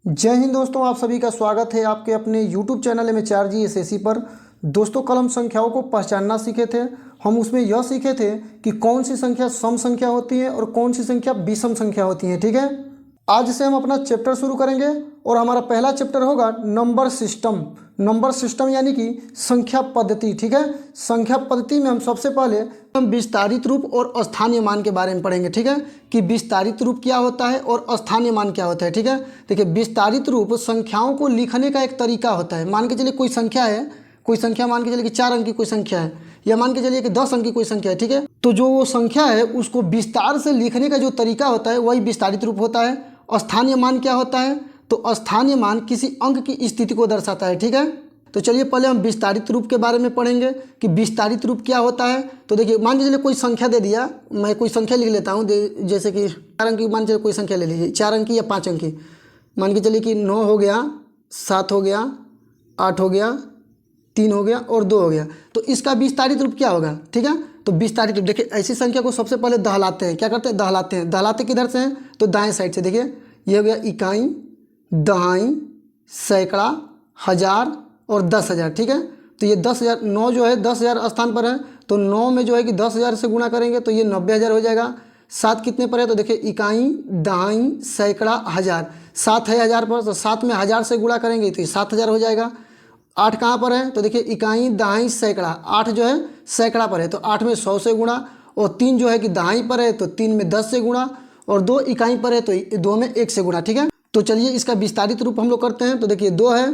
जय हिंद दोस्तों, आप सभी का स्वागत है आपके अपने YouTube चैनल MHRG SSC पर। दोस्तों, कल हम संख्याओं को पहचानना सीखे थे। हम उसमें यह सीखे थे कि कौन सी संख्या सम संख्या होती है और कौन सी संख्या विषम संख्या होती है। ठीक है, आज से हम अपना चैप्टर शुरू करेंगे और हमारा पहला चैप्टर होगा नंबर सिस्टम। नंबर सिस्टम यानी कि संख्या पद्धति। ठीक है, संख्या पद्धति में हम सबसे पहले हम विस्तारित रूप और स्थानीय मान के बारे में पढ़ेंगे। ठीक है, कि विस्तारित रूप क्या होता है और स्थानीय मान क्या होता है। ठीक है, देखिए विस्तारित रूप संख्याओं को लिखने का एक तरीका होता है। मान के चलिए कोई संख्या है, कोई संख्या मान के चलिए कि 4 अंक की कोई संख्या है, या मान के चलिए कि 10 अंक की कोई संख्या है। ठीक है, तो जो वो संख्या है उसको विस्तार से लिखने का जो तरीका होता है वही विस्तारित रूप होता है। स्थानीय मान क्या होता है, तो स्थानीय मान किसी अंक की स्थिति को दर्शाता है। ठीक है, तो चलिए पहले हम विस्तारित रूप के बारे में पढ़ेंगे कि विस्तारित रूप क्या होता है। तो देखिए, मान के चलिए कोई संख्या दे दिया, मैं कोई संख्या लिख लेता हूँ, जैसे कि 4 अंक की, मान चलिए कोई संख्या ले लीजिए 4 अंक की या 5 अंक की। मान के चलिए कि 9 हो गया, 7 हो गया, 8 हो गया, 3 हो गया और 2 हो गया। तो इसका विस्तारित रूप क्या होगा। ठीक है, तो विस्तारित रूप देखिए, ऐसी संख्या को सबसे पहले दहलाते हैं। क्या करते हैं, दहलाते हैं। दहलाते किधर से हैं, तो दाएं साइड से। देखिए ये हो गया इकाई, दहाई, सैकड़ा, हजार और 10,000। ठीक है, तो ये 10,000, 9 जो है 10,000 स्थान पर है, तो 9 में जो है कि 10,000 से गुणा करेंगे तो ये 90,000 हो जाएगा। 7 कितने पर है, तो देखिए इकाई, दहाई, सैकड़ा, हजार। 7 है हजार पर, तो 7 में 1000 से गुणा करेंगे तो ये 7,000 हो जाएगा। 8 कहाँ पर है, तो देखिए इकाई, दहाई, सैकड़ा। 8 जो है सैकड़ा पर है, तो 8 में 100 से गुणा, और 3 जो है कि दहाई पर है तो 3 में 10 से गुणा, और 2 इकाई पर है तो 2 में 1 से गुणा। ठीक है, तो चलिए इसका विस्तारित रूप हम लोग करते हैं। तो देखिए 2 है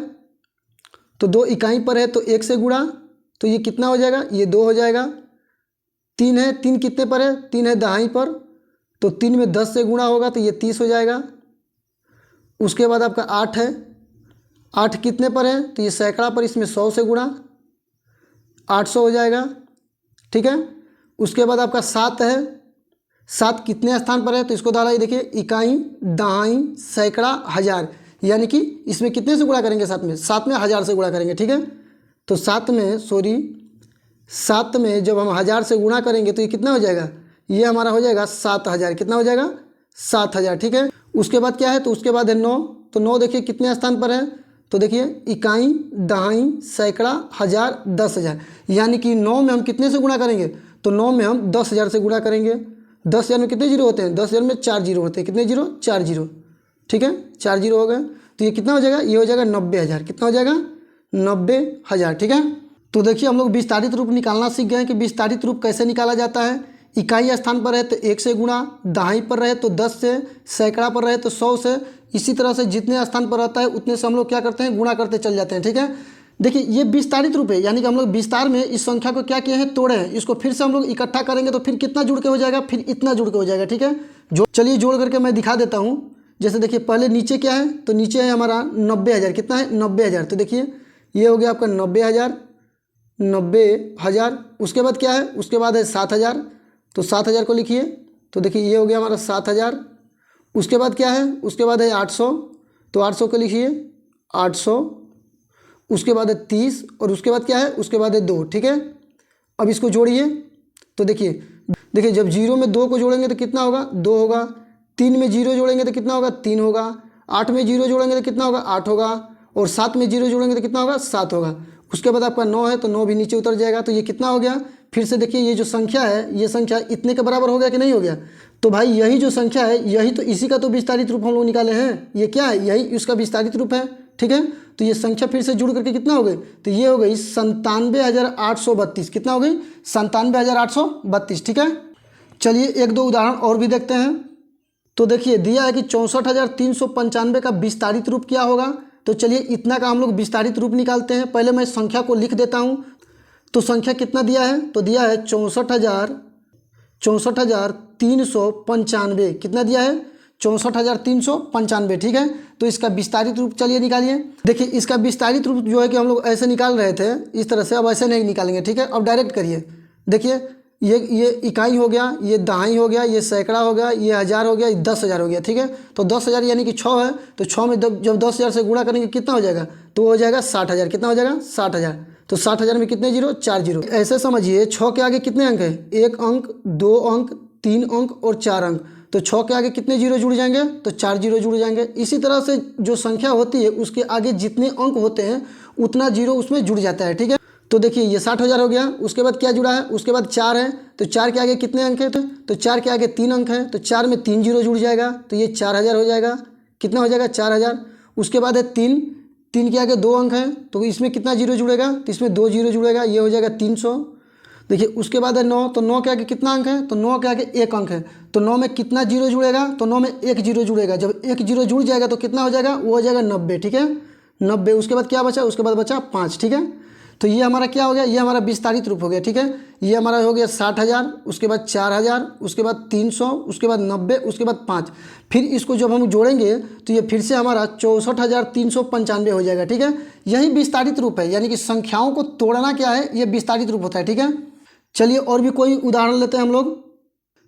तो 2 इकाई पर है तो 1 से गुणा, तो ये कितना हो जाएगा, ये 2 हो जाएगा। 3 है, 3 कितने पर है, 3 है दहाई पर, तो 3 में 10 से गुणा होगा तो ये 30 हो जाएगा। उसके बाद आपका 8 है, 8 कितने पर है, तो ये सैकड़ा पर, इसमें 100 से गुणा, 800 हो जाएगा। ठीक है, उसके बाद आपका 7 है, 7 कितने स्थान पर है, तो इसको डाला, देखिए इकाई, दहाई, सैकड़ा, हजार। यानी कि इसमें कितने से गुणा करेंगे, 7 में, 7 में 1000 से गुणा करेंगे। ठीक है, तो 7 में जब हम 1000 से गुणा करेंगे तो ये कितना हो जाएगा, ये हमारा हो जाएगा 7,000। कितना हो जाएगा, 7,000। ठीक है, उसके बाद क्या है, तो उसके बाद है 9। तो 9 देखिए कितने स्थान पर है, तो देखिए इकाई, दहाई, सैकड़ा, हजार, 10,000। यानी कि 9 में हम कितने से गुणा करेंगे, तो 9 में हम 10,000 से गुणा करेंगे। 10,000 में कितने जीरो होते हैं, 10,000 में 4 जीरो होते हैं। कितने जीरो, 4 जीरो। ठीक है, 4 जीरो हो गए, तो ये कितना हो जाएगा, ये हो जाएगा 90,000। कितना हो जाएगा, 90,000। ठीक है, तो देखिए हम लोग विस्तारित रूप निकालना सीख गए हैं कि विस्तारित रूप कैसे निकाला जाता है। इकाई स्थान पर है तो 1 से गुणा, दहाई पर रहे तो 10 से, सैकड़ा पर रहे तो 100 से, इसी तरह से जितने स्थान पर रहता है उतने से हम लोग क्या करते हैं, गुणा करते चल जाते हैं। ठीक है, देखिए ये विस्तारित रूप है, यानी कि हम लोग विस्तार में इस संख्या को क्या किए हैं, तोड़े हैं। इसको फिर से हम लोग इकट्ठा करेंगे तो फिर कितना जुड़ के हो जाएगा, फिर इतना जुड़ के हो जाएगा। ठीक है, चलिए जोड़ करके मैं दिखा देता हूँ। जैसे देखिए पहले नीचे क्या है, तो नीचे है हमारा 90,000। कितना है, 90,000। तो देखिए ये हो गया आपका 90,000, 90,000। उसके बाद क्या है, उसके बाद है 7,000। तो 7,000 को लिखिए, तो देखिए ये हो गया हमारा 7,000। उसके बाद क्या है, उसके बाद है 800। तो 800 को लिखिए, 800। उसके बाद है 30, और उसके बाद क्या है, उसके बाद है 2। ठीक है, अब इसको जोड़िए, तो देखिए जब 0 में 2 को जोड़ेंगे तो कितना होगा, 2 होगा। 3 में 0 जोड़ेंगे तो कितना होगा, 3 होगा। 8 में 0 जोड़ेंगे तो कितना होगा, 8 होगा। और 7 में 0 जोड़ेंगे तो कितना होगा, 7 होगा। उसके बाद आपका 9 है तो 9 भी नीचे उतर जाएगा। तो ये कितना हो गया, फिर से देखिए ये जो संख्या है, ये संख्या इतने के बराबर हो गया कि नहीं हो गया। तो भाई यही जो संख्या है, यही तो इसी का तो विस्तारित रूप हम लोग निकाले हैं। ये क्या है, यही इसका विस्तारित रूप है। ठीक है, तो ये संख्या फिर से जुड़ करके कितना हो गई, तो ये हो गई 97,832। कितना हो गई, 97,832। ठीक है, चलिए एक दो उदाहरण और भी देखते हैं। तो देखिए दिया है कि 64,395 का विस्तारित रूप क्या होगा। तो चलिए इतना का हम लोग विस्तारित रूप निकालते हैं। पहले मैं संख्या को लिख देता हूँ। तो संख्या कितना दिया है, तो दिया है 64,395। कितना दिया है, 64,395। ठीक है, तो इसका विस्तारित रूप चलिए निकालिए। देखिए इसका विस्तारित रूप जो है कि हम लोग ऐसे निकाल रहे थे इस तरह से, अब ऐसे नहीं निकालेंगे। ठीक है, अब डायरेक्ट करिए। देखिए ये इकाई हो गया, ये दहाई हो गया, ये सैकड़ा हो गया, ये हजार हो गया, ये 10,000 हो गया। ठीक है, तो 10,000 यानी कि 6 है, तो 6 में जब 10,000 से गुणा करेंगे कितना हो जाएगा, तो हो जाएगा 60,000। कितना हो जाएगा, 60,000। तो 60,000 में कितने जीरो, 4 जीरो। ऐसे समझिए 6 के आगे कितने अंक है, 1 अंक, 2 अंक, 3 अंक और 4 अंक। तो 6 के आगे कितने जीरो जुड़ जाएंगे, तो 4 जीरो जुड़ जाएंगे। इसी तरह से जो संख्या होती है उसके आगे जितने अंक होते हैं उतना जीरो उसमें जुड़ जाता है, ठीक है। तो देखिए ये 60,000 हो गया। उसके बाद क्या जुड़ा है, उसके बाद 4 है, तो 4 के आगे कितने अंक है, तो 4 के आगे 3 अंक है, तो 4 में 3 जीरो जुड़ जाएगा, तो ये 4,000 हो जाएगा। कितना हो जाएगा, 4,000। उसके बाद है 3, 3 के आगे 2 अंक है, तो इसमें कितना जीरो जुड़ेगा, तो इसमें 2 जीरो जुड़ेगा, ये हो जाएगा 300। देखिए उसके बाद है 9, तो 9 के आगे कितना अंक है, तो 9 के आगे 1 अंक है, तो 9 में कितना जीरो जुड़ेगा, तो 9 में 1 जीरो जुड़ेगा। जब 1 जीरो जुड़ जाएगा तो कितना हो जाएगा, वो हो जाएगा 90, ठीक है, 90। उसके बाद क्या बचा, उसके बाद बचा 5, ठीक है। तो ये हमारा क्या हो गया, ये हमारा विस्तारित रूप हो गया, ठीक है। ये हमारा हो गया 60,000, उसके बाद 4,000, उसके बाद 300, उसके बाद 90, उसके बाद 5। फिर इसको जब हम जोड़ेंगे तो ये फिर से हमारा 64,395 हो जाएगा, ठीक है। यही विस्तारित रूप है, यानी कि संख्याओं को तोड़ना क्या है, ये विस्तारित रूप होता है, ठीक है। चलिए और भी कोई उदाहरण लेते हैं हम लोग।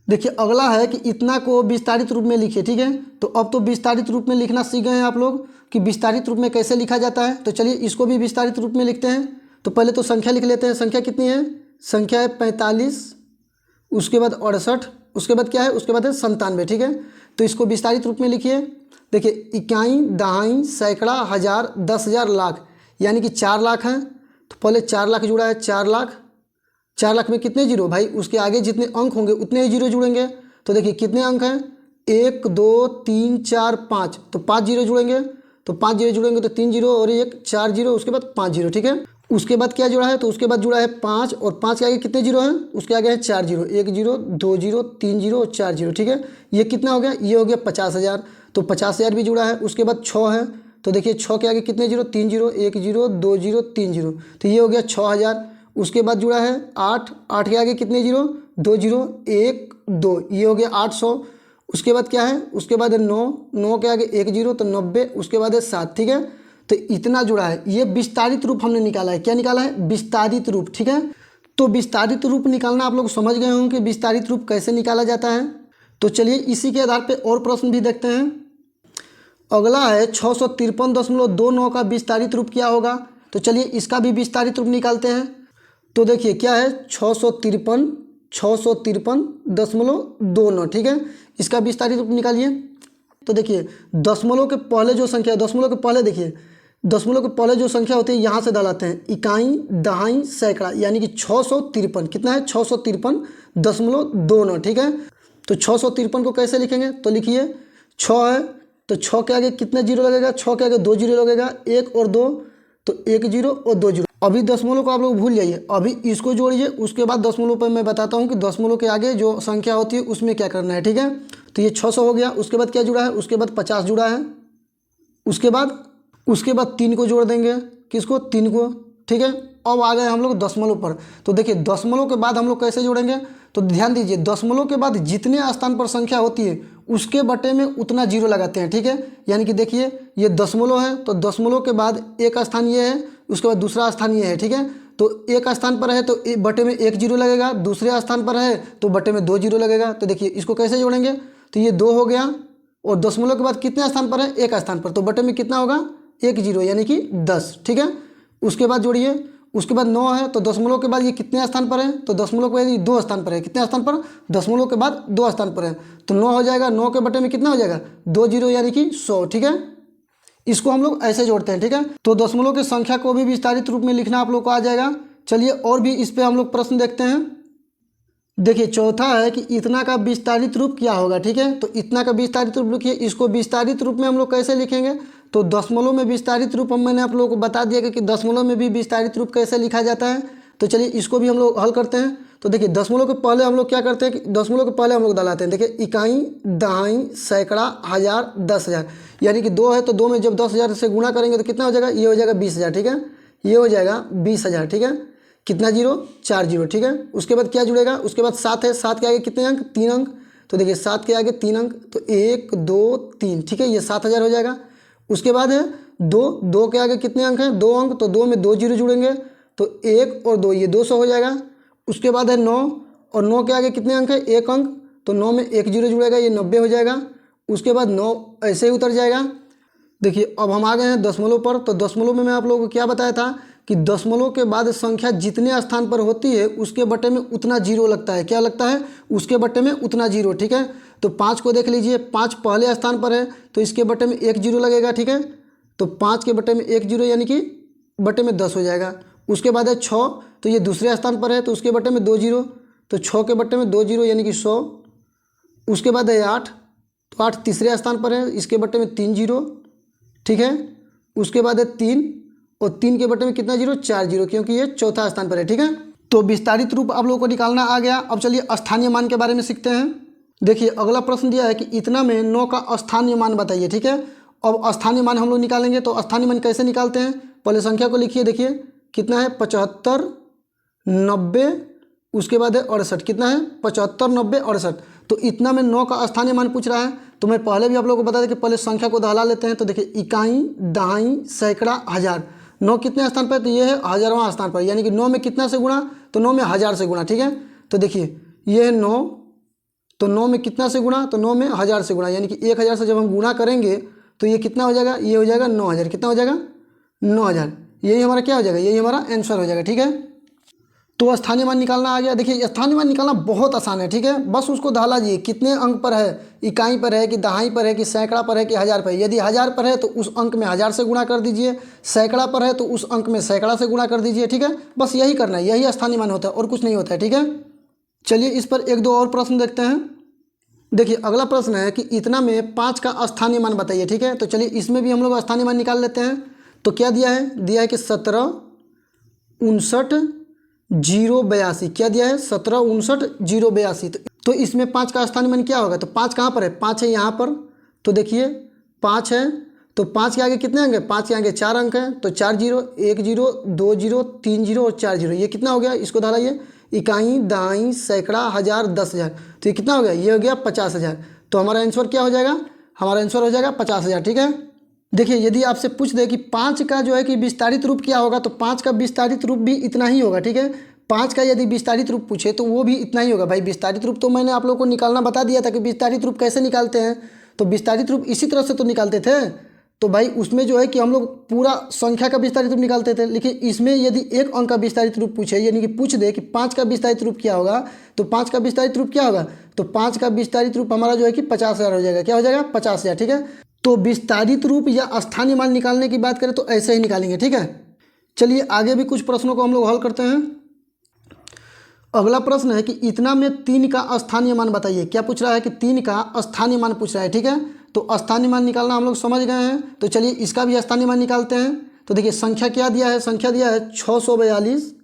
देखिए अगला है कि इतना को विस्तारित रूप में लिखिए, ठीक है। तो अब तो विस्तारित रूप में लिखना सीख गए हैं आप लोग कि विस्तारित रूप में कैसे लिखा जाता है। तो चलिए इसको भी विस्तारित रूप में लिखते हैं। तो पहले तो संख्या लिख लेते हैं। संख्या कितनी है, संख्या है 45, उसके बाद 68, उसके बाद क्या है, उसके बाद है 97, ठीक है। तो इसको विस्तारित रूप में लिखिए। देखिए इकाई, दहाई, सैकड़ा, हज़ार, 10,000, लाख, यानी कि 4 लाख है। तो पहले 4 लाख जुड़ा है, 4 लाख। 4 लाख में कितने जीरो भाई, उसके आगे जितने अंक होंगे उतने ही जीरो जुड़ेंगे। तो देखिए कितने अंक हैं, 1 2 3 4 5, तो 5 जीरो जुड़ेंगे। तो 5 जीरो जुड़ेंगे तो 3 जीरो और 1 4 जीरो, उसके बाद 5 जीरो, ठीक है। उसके बाद क्या जुड़ा है, तो उसके बाद जुड़ा है 5, और 5 के आगे कितने जीरो हैं, उसके आगे है 4 जीरो, 1 जीरो 2 जीरो 3 जीरो और 4 जीरो, ठीक है। ये कितना हो गया, ये हो गया 50,000। तो 50,000 भी जुड़ा है। उसके बाद 6 है, तो देखिए 6 के आगे कितने zero, 3 zero, 1 zero 2 zero 3 zero, तो ये हो गया 6,000। उसके बाद जुड़ा है 8, 8 के आगे कितने जीरो, 2 जीरो 1 2, ये हो गया 800। उसके बाद क्या है, उसके बाद है 9, 9 के आगे 1 जीरो, तो 90। उसके बाद है 7, ठीक है। तो इतना जुड़ा है। ये विस्तारित रूप हमने निकाला है। क्या निकाला है, विस्तारित रूप, ठीक है। तो विस्तारित रूप निकालना आप लोग समझ गए होंगे कि विस्तारित रूप कैसे निकाला जाता है। तो चलिए इसी के आधार पर और प्रश्न भी देखते हैं। अगला है 653.29 का विस्तारित रूप क्या होगा। तो चलिए इसका भी विस्तारित रूप निकालते हैं। तो देखिए क्या है, 653.29, ठीक है। इसका विस्तारित रूप निकालिए। तो देखिए दशमलव के पहले जो संख्या, दशमलव के पहले देखिए, दशमलव के पहले जो संख्या होती है यहाँ से डालाते हैं, इकाई, दहाई, सैकड़ा, यानी कि 653। कितना है, 653.29, ठीक है। तो 653 को कैसे लिखेंगे, तो लिखिए 6 है, तो 6 के आगे कितने जीरो लगेगा, 6 के आगे 2 जीरो लगेगा, 1 और 2, तो 1 जीरो और 2 जीरो। अभी दशमलव को आप लोग भूल जाइए, अभी इसको जोड़िए। उसके बाद दशमलव पर मैं बताता हूँ कि दशमलव के आगे जो संख्या होती है उसमें क्या करना है, ठीक है। तो ये 600 हो गया। उसके बाद क्या जुड़ा है, उसके बाद 50 जुड़ा है। उसके बाद 3 को जोड़ देंगे, किसको, 3 को, ठीक है। अब आ गए हम लोग दशमलव पर। तो देखिए दशमलव के बाद हम लोग कैसे जोड़ेंगे, तो ध्यान दीजिए, दशमलव के बाद जितने स्थान पर संख्या होती है उसके बटे में उतना जीरो लगाते हैं, ठीक है। यानी कि देखिए ये दशमलव है, तो दशमलव के बाद एक स्थान ये है, उसके बाद दूसरा स्थान ये है, ठीक है। तो एक स्थान पर है तो बटे में 1 जीरो लगेगा, दूसरे स्थान पर है तो बटे में 2 जीरो लगेगा। तो देखिए इसको कैसे जोड़ेंगे, तो ये 2 हो गया, और दशमलव के बाद कितने स्थान पर है, एक स्थान पर, तो बटे में कितना होगा, 1 जीरो, यानी कि 10, ठीक है। उसके बाद जोड़िए। उसके बाद 9 है, तो दशमलव के बाद ये कितने स्थान पर है, तो दशमलव के बाद ये 2 स्थान पर है। कितने स्थान पर, दशमलव के बाद 2 स्थान पर है, तो 9 हो जाएगा। 9 के बटे में कितना हो जाएगा, 2 जीरो, यानी कि 100, ठीक है। इसको हम लोग ऐसे जोड़ते हैं, ठीक है। तो दशमलव की संख्या को भी विस्तारित रूप में लिखना आप लोग को आ जाएगा। चलिए और भी इस पर हम लोग प्रश्न देखते हैं। देखिए चौथा है कि इतना का विस्तारित रूप क्या होगा, ठीक है। तो इतना का विस्तारित रूप लिखिए। इसको विस्तारित रूप में हम लोग कैसे लिखेंगे, तो दशमलव में विस्तारित रूप मैंने आप लोगों को बता दिया कि दशमलव में भी विस्तारित रूप कैसे लिखा जाता है। तो चलिए इसको भी हम लोग हल करते हैं। तो देखिए दशमलव के पहले हम लोग क्या करते हैं कि दशमलव के पहले हम लोग डालाते हैं। देखिए इकाई, दहाई, सैकड़ा, हज़ार, 10,000, यानी कि 2 है तो 2 में जब 10,000 से गुणा करेंगे तो कितना हो जाएगा, ये हो जाएगा 20,000, ठीक है। ये हो जाएगा 20,000, ठीक है। कितना जीरो, 4 जीरो, ठीक है। उसके बाद क्या जुड़ेगा, उसके बाद 7 है, 7 के आगे कितने अंक, 3 अंक, तो देखिए 7 के आगे 3 अंक, तो 1 2 3, ठीक है। ये 7,000 हो जाएगा। उसके बाद है 2, 2 के आगे कितने अंक हैं, 2 अंक, तो 2 में 2 जीरो जुड़ेंगे, तो 1 और 2, ये 200 हो जाएगा। उसके बाद है 9, और 9 के आगे कितने अंक है, 1 अंक, तो 9 में 1 जीरो जुड़ेगा, ये 90 हो जाएगा। उसके बाद 9 ऐसे ही उतर जाएगा। देखिए अब हम आ गए हैं दशमलव पर। तो दशमलव में मैं आप लोगों को क्या बताया था कि दशमलव के बाद संख्या जितने स्थान पर होती है उसके बटे में उतना जीरो लगता है। क्या लगता है, उसके बटे में उतना जीरो, ठीक है। तो 5 को देख लीजिए, 5 पहले स्थान पर है तो इसके बटे में 1 जीरो लगेगा, ठीक है। तो 5 के बटे में 1 जीरो यानी कि बटे में 10 हो जाएगा। उसके बाद है 6, तो ये दूसरे स्थान पर है तो उसके बटे में 2 जीरो, तो 6 के बटे में 2 जीरो यानी कि 100। उसके बाद है 8, तो 8 तीसरे स्थान पर है, इसके बटे में 3 जीरो, ठीक है। उसके बाद है 3, और 3 के बटे में कितना जीरो, 4 जीरो, क्योंकि ये चौथा स्थान पर है, ठीक है। तो विस्तारित रूप आप लोगों को निकालना आ गया। अब चलिए स्थानीय मान के बारे में सीखते हैं। देखिए अगला प्रश्न दिया है कि इतना में 9 का स्थानीय मान बताइए, ठीक है। अब स्थानीय मान हम लोग निकालेंगे, तो स्थानीय मान कैसे निकालते हैं, पहले संख्या को लिखिए। देखिए कितना है, 75, 90, उसके बाद है 68। कितना है, 75, 90, 68। तो इतना में 9 का स्थानीय मान पूछ रहा है। तो मैं पहले भी आप लोगों को बता दें कि पहले संख्या को दहला लेते हैं। तो देखिए इकाई, दहाई, सैकड़ा, हजार। 9 कितने स्थान पर है, तो ये है 1000वां स्थान पर, यानी कि 9 में कितना से गुणा, तो 9 में 1000 से गुणा, ठीक है। तो देखिए ये है 9, तो 9 में कितना से गुणा, तो 9 में 1000 से गुणा, यानी कि 1000 से जब हम गुणा करेंगे तो ये कितना हो जाएगा, ये हो जाएगा 9000। कितना हो जाएगा, 9000। यही हमारा क्या हो जाएगा, यही हमारा आंसर हो जाएगा, ठीक है। तो स्थानीय मान निकालना आ गया। देखिए स्थानीय मान निकालना बहुत आसान है, ठीक है। बस उसको दहला जी कितने अंक पर है, इकाई पर है कि दहाई पर है कि सैकड़ा पर है कि हजार पर है। यदि 1000 पर है तो उस अंक में 1000 से गुणा कर दीजिए, सैकड़ा पर है तो उस अंक में सैकड़ा से गुणा कर दीजिए, ठीक है। बस यही करना है, यही स्थानीय मान होता है और कुछ नहीं होता है, ठीक है। चलिए इस पर एक दो और प्रश्न देखते हैं। देखिए अगला प्रश्न है कि इतना में 5 का स्थानीय मान बताइए, ठीक है। तो चलिए इसमें भी हम लोग स्थानीय मान निकाल लेते हैं। तो क्या दिया है कि 17, 59, 082। क्या दिया है, 17, 59, 082। तो इसमें 5 का स्थानीय मान क्या होगा, तो 5 कहाँ पर है, 5 है यहाँ पर। तो देखिए 5 है, तो 5 के आगे कितने अंक है, 5 के आगे 4 अंक हैं, तो 4 जीरो, 1 जीरो, 2 जीरो, 3 जीरो और 4 जीरो। ये कितना हो गया, इसको दहलाइए, इकाई, दहाई, सैकड़ा, हजार, 10,000। तो ये कितना हो गया, ये हो गया 50,000। तो हमारा आंसर क्या हो जाएगा, हमारा आंसर हो जाएगा 50,000, ठीक है। देखिए यदि आपसे पूछ दे कि 5 का जो है कि विस्तारित रूप क्या होगा, तो 5 का विस्तारित रूप भी इतना ही होगा, ठीक है। 5 का यदि विस्तारित रूप पूछे तो वो भी इतना ही होगा। भाई विस्तारित रूप तो मैंने आप लोगों को निकालना बता दिया था कि विस्तारित रूप कैसे निकालते हैं। तो विस्तारित रूप इसी तरह से तो निकालते थे। तो भाई उसमें जो है कि हम लोग पूरा संख्या का विस्तारित रूप निकालते थे, लेकिन इसमें यदि एक अंक का विस्तारित रूप पूछे, यानी कि पूछ दे कि 5 का विस्तारित रूप क्या होगा, तो 5 का विस्तारित रूप क्या होगा, तो 5 का विस्तारित रूप हमारा जो है कि 50,000 हो जाएगा। क्या हो जाएगा, 50,000, ठीक है। तो विस्तारित रूप या स्थानीय मान निकालने की बात करें तो ऐसे ही निकालेंगे, ठीक है। चलिए आगे भी कुछ प्रश्नों को हम लोग हल करते हैं। अगला प्रश्न है कि इतना में 3 का स्थानीय मान बताइए। क्या पूछ रहा है कि 3 का स्थानीय मान पूछ रहा है, ठीक है। तो स्थानीय मान निकालना हम लोग समझ गए हैं। तो चलिए इसका भी स्थानीय मान निकालते हैं। तो देखिए संख्या क्या दिया है, संख्या दिया है 642,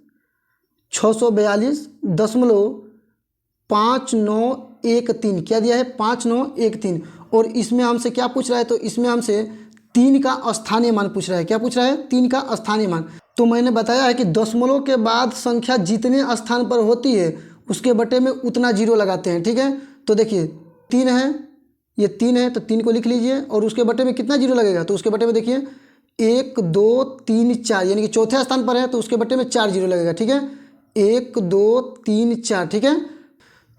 642.5913। क्या दिया है, 5913। और इसमें हमसे क्या पूछ रहा है, तो इसमें हमसे 3 का स्थानीय मान पूछ रहा है। क्या पूछ रहा है, 3 का स्थानीय मान। तो मैंने बताया है कि दशमलव के बाद संख्या जितने स्थान पर होती है उसके बटे में उतना जीरो लगाते हैं, ठीक है। तो देखिए 3 है, ये 3 है, तो 3 को लिख लीजिए और उसके बटे में कितना जीरो लगेगा, तो उसके बटे में देखिए 1, 2, 3, 4, यानी कि चौथे स्थान पर है तो उसके बटे में 4 जीरो लगेगा, ठीक है। 1, 2, 3, 4, ठीक है।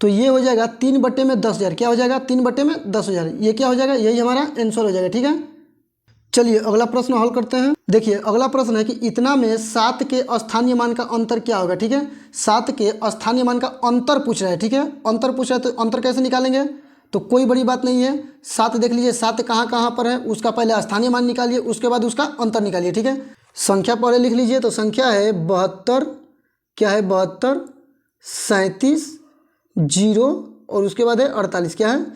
तो ये हो जाएगा 3 बटे में 10,000। क्या हो जाएगा, 3 बटे में 10,000। ये क्या हो जाएगा, यही हमारा आंसर हो जाएगा, ठीक है। चलिए अगला प्रश्न हल करते हैं। देखिए अगला प्रश्न है कि इतना में 7 के स्थानीय मान का अंतर क्या होगा, ठीक है। 7 के स्थानीय मान का अंतर पूछ रहा है, ठीक है। अंतर पूछ रहा है तो अंतर कैसे निकालेंगे, तो कोई बड़ी बात नहीं है। 7 देख लीजिए, 7 कहाँ कहाँ पर है, उसका पहले स्थानीय मान निकालिए, उसके बाद उसका अंतर निकालिए, ठीक है। संख्या पहले लिख लीजिए। तो संख्या है 72, क्या है 72, 37, 0 और उसके बाद है 48। क्या है,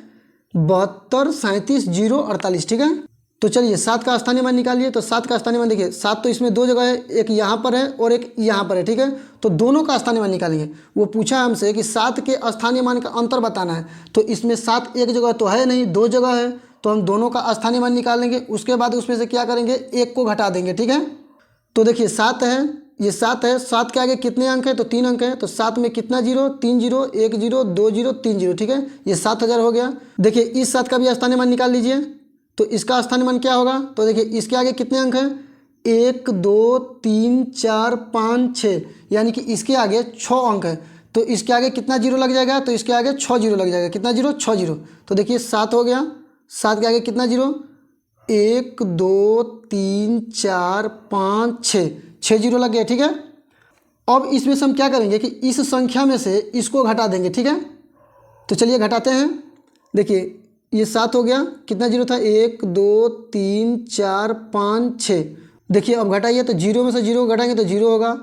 72, 37, 0, 48, ठीक है। तो चलिए 7 का स्थानीय मान निकालिए। तो 7 का स्थानीय मान देखिए, 7 तो इसमें 2 जगह है, एक यहाँ पर है और एक यहाँ पर है, ठीक है। तो दोनों का स्थानीय मान निकालेंगे। वो पूछा हमसे कि 7 के स्थानीय मान का अंतर बताना है। तो इसमें 7 एक जगह तो है नहीं, 2 जगह है, तो हम दोनों का स्थानीय मान निकालेंगे। उसके बाद उसमें से क्या करेंगे, एक को घटा देंगे, ठीक है। तो देखिए 7 है, ये 7 है, 7 के आगे कितने अंक हैं, तो 3 अंक हैं। तो 7 में कितना zero, 3 zero, 1 zero, 2 zero, 3 zero, ठीक है। ये 7,000 हो गया। देखिए इस 7 का भी स्थानीय मान निकाल लीजिए। तो इसका स्थानीय मान क्या होगा, तो देखिए इसके आगे कितने अंक हैं, 1, 2, 3, 4, 5, 6, यानी कि इसके आगे 6 अंक है। तो इसके आगे कितना जीरो लग जाएगा, तो इसके आगे 6 जीरो लग जाएगा। कितना जीरो, 6 जीरो। तो देखिए 7 हो गया, 7 के आगे कितना जीरो, 1, 2, 3, 4, 5, 6 जीरो लग गया, ठीक है। अब इसमें से हम क्या करेंगे कि इस संख्या में से इसको घटा देंगे, ठीक है। तो चलिए घटाते हैं। देखिए ये 7 हो गया, कितना जीरो था, 1 2 3 4 5 6। देखिए अब घटाइए तो जीरो में से जीरो घटाएंगे तो जीरो होगा,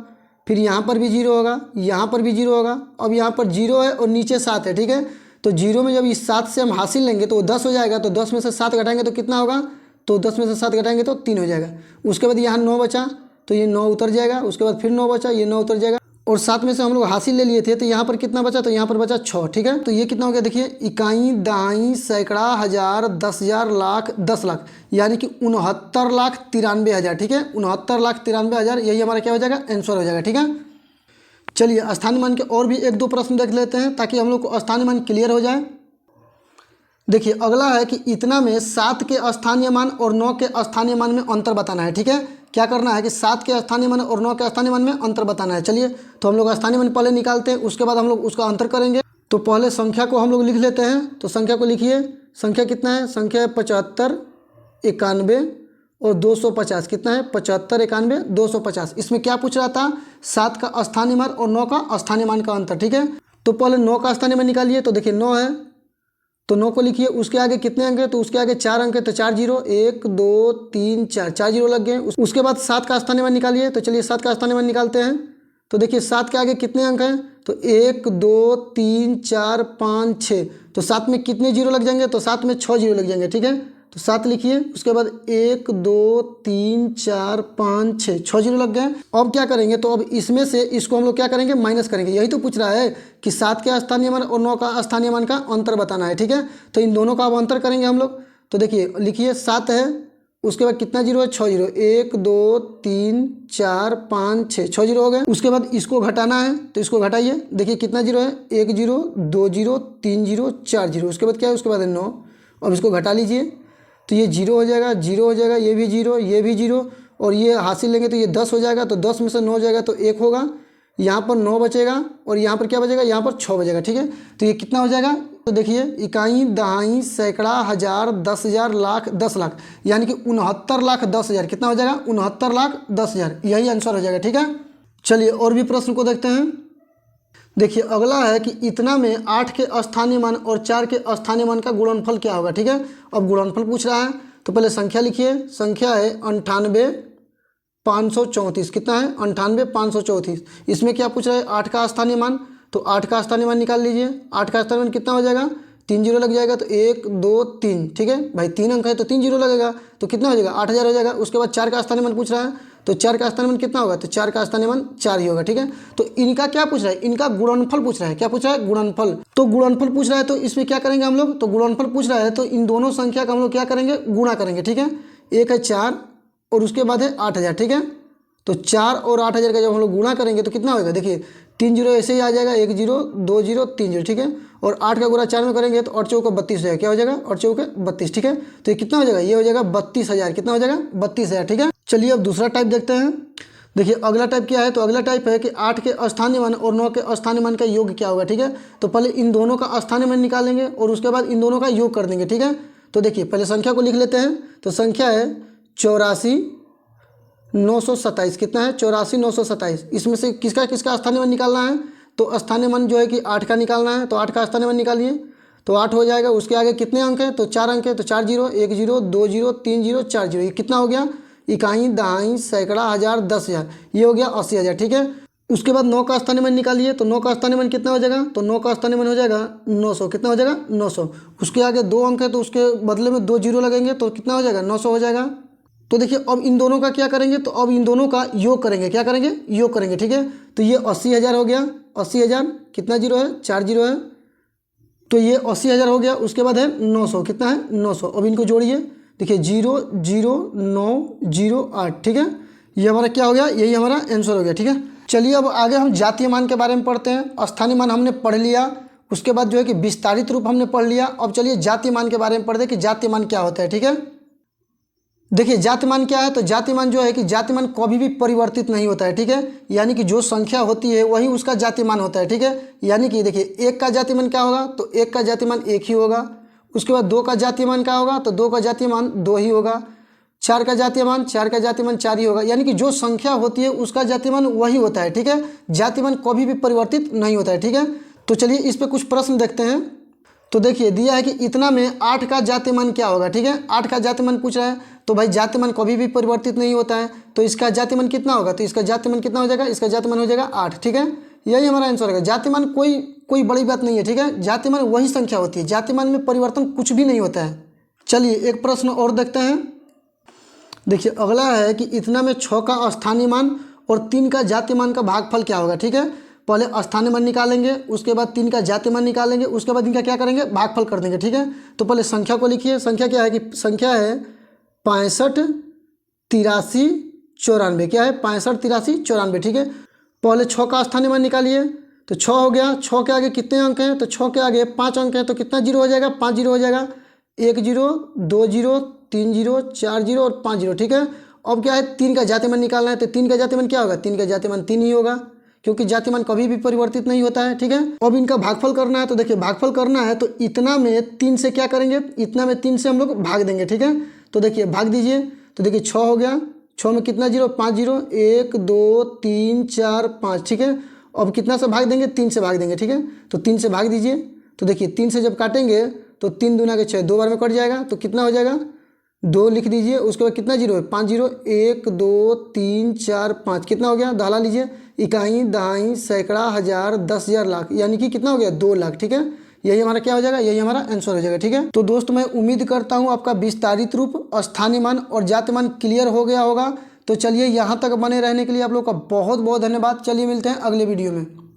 फिर यहाँ पर भी जीरो होगा, यहाँ पर भी जीरो होगा। अब यहाँ पर जीरो है और नीचे 7 है, ठीक है। तो जीरो में जब इस 7 से हम हासिल लेंगे तो वो 10 हो जाएगा, तो 10 में से 7 घटाएंगे तो कितना होगा, तो 10 में से 7 घटाएंगे तो 3 हो जाएगा। उसके बाद यहाँ 9 बचा तो ये 9 उतर जाएगा, उसके बाद फिर 9 बचा, ये 9 उतर जाएगा, और 7 में से हम लोग हासिल ले लिए थे तो यहाँ पर कितना बचा, तो यहाँ पर बचा 6, ठीक है। तो ये कितना हो गया, देखिए इकाई, दहाई, सैकड़ा, हज़ार, 10,000, लाख, 10 लाख, यानी कि 69,93,000, ठीक है। 69,93,000 यही हमारा क्या हो जाएगा, आंसर हो जाएगा, ठीक है। चलिए स्थानीय मान के और भी एक दो प्रश्न देख लेते हैं ताकि हम लोग को स्थानीय मान क्लियर हो जाए। देखिए अगला है कि इतना में 7 के स्थानीय मान और 9 के स्थानीय मान में अंतर बताना है, ठीक है। क्या करना है कि 7 के स्थानीय मान और 9 के स्थानीय मान में अंतर बताना है। चलिए तो हम लोग स्थानीय मान पहले निकालते हैं, उसके बाद हम लोग उसका अंतर करेंगे। तो पहले संख्या को हम लोग लिख लेते हैं। तो संख्या को लिखिए, संख्या कितना है, संख्या है 75, 91 और 250। कितना है, 75, 91, 250। इसमें क्या पूछ रहा था, 7 का स्थानीय मान और 9 का स्थानीय मान का अंतर, ठीक है। तो पहले 9 का स्थानीय मान निकालिए। तो देखिए 9 है तो 9 को लिखिए, उसके आगे कितने अंक है, तो उसके आगे 4 अंक है, तो 4 जीरो, 1 2 3 4, 4 जीरो लग गए। उसके बाद 7 का स्थानीय मान निकालिए। तो चलिए 7 का स्थानीय मान निकालते हैं। तो देखिए 7 के आगे कितने अंक हैं, तो 1 2 3 4 5 6, तो 7 में कितने जीरो लग जाएंगे, तो 7 में 6 जीरो लग जाएंगे, ठीक है। तो 7 लिखिए, उसके बाद 1 2 3 4 5 6, 6 जीरो लग गए। अब क्या करेंगे, तो अब इसमें से इसको हम लोग क्या करेंगे, माइनस करेंगे। यही तो पूछ रहा है कि 7 के स्थानीय मान और 9 का स्थानीय मान का अंतर बताना है, ठीक है। तो इन दोनों का अब अंतर करेंगे हम लोग। तो देखिए लिखिए 7 है, उसके बाद कितना जीरो है, 6 जीरो, 1 2 3 4 5 6, 6 जीरो हो गए। उसके बाद इसको घटाना है तो इसको घटाइए। देखिए कितना जीरो है, 1 जीरो, 2 जीरो, 3 जीरो, 4 जीरो, उसके बाद क्या है, उसके बाद है 9। अब इसको घटा लीजिए तो ये जीरो हो जाएगा, जीरो हो जाएगा, ये भी जीरो, ये भी जीरो, और ये हासिल लेंगे तो ये 10 हो जाएगा। तो 10 में से 9 हो जाएगा तो 1 होगा, यहाँ पर 9 बचेगा और यहाँ पर क्या बचेगा, यहाँ पर 6 बचेगा, ठीक है। तो ये कितना हो जाएगा, तो देखिए इकाई, दहाई, सैकड़ा, हज़ार, 10,000, लाख, 10 लाख, यानी कि 69,10,000। कितना हो जाएगा, 69,10,000, यही आंसर हो जाएगा, ठीक है। चलिए और भी प्रश्न को देखते हैं। देखिए अगला है कि इतना में 8 के स्थानीय मान और 4 के स्थानीय मान का गुणनफल क्या होगा, ठीक है। अब गुणनफल पूछ रहा है तो पहले संख्या लिखिए। संख्या है 98,534। कितना है, 98,534। इसमें क्या पूछ रहा है, 8 का स्थानीय मान। तो 8 का स्थानीय मान निकाल लीजिए। 8 का स्थानीय मान कितना हो जाएगा, 3 जीरो लग जाएगा, तो 1 2 3, ठीक है भाई, 3 अंक है तो 3 जीरो लगेगा, तो कितना हो जाएगा, 8,000 हो जाएगा। उसके बाद 4 का स्थानीय मान पूछ रहा है, तो 4 का स्थानीय मान कितना होगा, तो 4 का स्थानीय मान 4 ही होगा, ठीक है। तो इनका क्या पूछ रहा है, इनका गुणनफल पूछ रहा है। क्या पूछ रहा है, गुणनफल। तो गुणनफल पूछ रहा है तो इसमें क्या करेंगे हम लोग, तो गुणनफल पूछ रहा है तो इन दोनों संख्या का हम लोग क्या करेंगे, गुणा करेंगे, ठीक है। एक है 4 और उसके बाद है 8,000, ठीक है। तो 4 और 8,000 का जब हम लोग गुणा करेंगे तो कितना होगा, देखिए 3 जीरो ऐसे ही आ जाएगा, 1 जीरो, 2 जीरो, 3 जीरो, ठीक है। और 8 का गुणा 4 में करेंगे तो 8 चौका 32 हो जाएगा। क्या हो जाएगा, 8 चौका 32, ठीक है। तो ये कितना हो जाएगा, ये हो जाएगा 32,000। कितना हो जाएगा, 32,000, ठीक है। चलिए अब दूसरा टाइप देखते हैं। देखिए अगला टाइप क्या है, तो अगला टाइप है कि 8 के स्थानीय मान और 9 के स्थानीय मान का योग क्या होगा, ठीक है। तो पहले इन दोनों का स्थानीय मान निकालेंगे और उसके बाद इन दोनों का योग कर देंगे, ठीक है। तो देखिए पहले संख्या को लिख लेते हैं। तो संख्या है 84,927। कितना है, 84,927। इसमें से किसका किसका स्थानीय मान निकालना है, तो स्थानीय मान जो है कि 8 का निकालना है। तो 8 का स्थानीय मान निकालिए, तो 8 हो जाएगा। उसके आगे कितने अंक हैं, तो 4 अंक है, तो 4 zero, 1 zero, 2 zero, 3 zero, 4 zero, ये कितना हो गया, इकाई, दहाई, सैकड़ा, हज़ार, 10,000, ये हो गया 80,000, ठीक है। उसके बाद 9 का स्थानीय मान निकालिए। तो 9 का स्थानीय मान कितना हो जाएगा, तो 9 का स्थानीय मान हो जाएगा 900। कितना हो जाएगा, 900। उसके आगे 2 अंक है तो उसके बदले में 2 जीरो लगेंगे, तो कितना हो जाएगा, 900 हो जाएगा। तो देखिए अब इन दोनों का क्या करेंगे, तो अब इन दोनों का योग करेंगे। क्या करेंगे, योग करेंगे, ठीक है। तो ये 80,000 हो गया। 80,000, कितना जीरो है, 4 जीरो है, तो ये 80,000 हो गया। उसके बाद है 900। कितना है, 900। अब इनको जोड़िए। देखिए 0 0 9 0 8, ठीक है। ये हमारा क्या हो गया, यही हमारा आंसर हो गया, ठीक है। चलिए अब आगे हम जातीय मान के बारे में पढ़ते हैं। स्थानीय मान हमने पढ़ लिया, उसके बाद जो है कि विस्तारित रूप हमने पढ़ लिया। अब चलिए जातीय मान के बारे में पढ़ते हैं कि जातीय मान क्या होता है, ठीक है। देखिए जातिमान क्या है, तो जातिमान जो है कि जातिमान कभी भी परिवर्तित नहीं होता है, ठीक है। यानी कि जो संख्या होती है वही उसका जातिमान होता है, ठीक है। यानी कि देखिए 1 का जातिमान क्या होगा, तो 1 का जातिमान 1 ही होगा। उसके बाद 2 का जातिमान क्या होगा, तो 2 का जातिमान 2 ही होगा। 4 का जातिमान 4 का जातिमान 4 ही होगा। यानी कि जो संख्या होती है उसका जातिमान वही होता है, ठीक है। जातिमान कभी भी परिवर्तित नहीं होता है, ठीक है। तो चलिए इस पर कुछ प्रश्न देखते हैं। तो देखिए दिया है कि इतना में 8 का जातिमान क्या होगा। ठीक है, 8 का जातिमान पूछ रहा है, तो भाई जातिमान कभी भी परिवर्तित नहीं होता है, तो इसका जातिमान कितना होगा, तो इसका जातिमान कितना हो जाएगा, इसका जातिमान हो जाएगा 8। ठीक है, यही हमारा आंसर होगा। जातिमान कोई बड़ी बात नहीं है। ठीक है, जातिमान वही संख्या होती है, जातिमान में परिवर्तन कुछ भी नहीं होता है। चलिए एक प्रश्न और देखते हैं। देखिए अगला है कि इतना में 6 का स्थानीय मान और 3 का जातिमान का भागफल क्या होगा। ठीक है, पहले स्थानीय मान निकालेंगे, उसके बाद 3 का जातिमान निकालेंगे, उसके बाद इनका क्या करेंगे, भागफल कर देंगे। ठीक है, तो पहले संख्या को लिखिए। संख्या क्या है कि संख्या है 65 83 94। क्या है, 65 83 94। ठीक है, पहले 6 का स्थानीय मान निकालिए, तो 6 हो गया। 6 के आगे कितने अंक हैं, तो 6 के आगे 5 अंक हैं, तो कितना जीरो हो जाएगा, 5 जीरो हो जाएगा। 1 0 2 0 3 0 4 0 और 5 0। ठीक है, अब क्या है, 3 का जातिमान निकालना है, तो 3 का जातिमान क्या होगा, 3 का जातिमान 3 ही होगा, क्योंकि जातिमान कभी भी परिवर्तित नहीं होता है। ठीक है, अब इनका भागफल करना है, तो देखिए भागफल करना है तो इतना में 3 से क्या करेंगे, इतना में 3 से हम लोग भाग देंगे। ठीक है, तो देखिए भाग दीजिए, तो देखिए 6 हो गया। 6 में कितना जीरो, 5 जीरो, 1 2 3 4 5। ठीक है, अब कितना से भाग देंगे, 3 से भाग देंगे। ठीक है, तो 3 से भाग दीजिए, तो देखिए 3 से जब काटेंगे तो 3 दूना के 6, 2 बार में कट जाएगा, तो कितना हो जाएगा, 2 लिख दीजिए। उसके बाद कितना जीरो है, 5 जीरो, 1 2 3 4 5, कितना हो गया, दहला लीजिए, इकाई दहाई सैकड़ा हज़ार 10,000 लाख, यानी कि कितना हो गया, 2 लाख। ठीक है, यही हमारा क्या हो जाएगा, यही हमारा आंसर हो जाएगा। ठीक है, तो दोस्त मैं उम्मीद करता हूँ आपका विस्तारित रूप, स्थानीय मान और जातिमान क्लियर हो गया होगा। तो चलिए यहाँ तक बने रहने के लिए आप लोग का बहुत बहुत धन्यवाद। चलिए मिलते हैं अगले वीडियो में।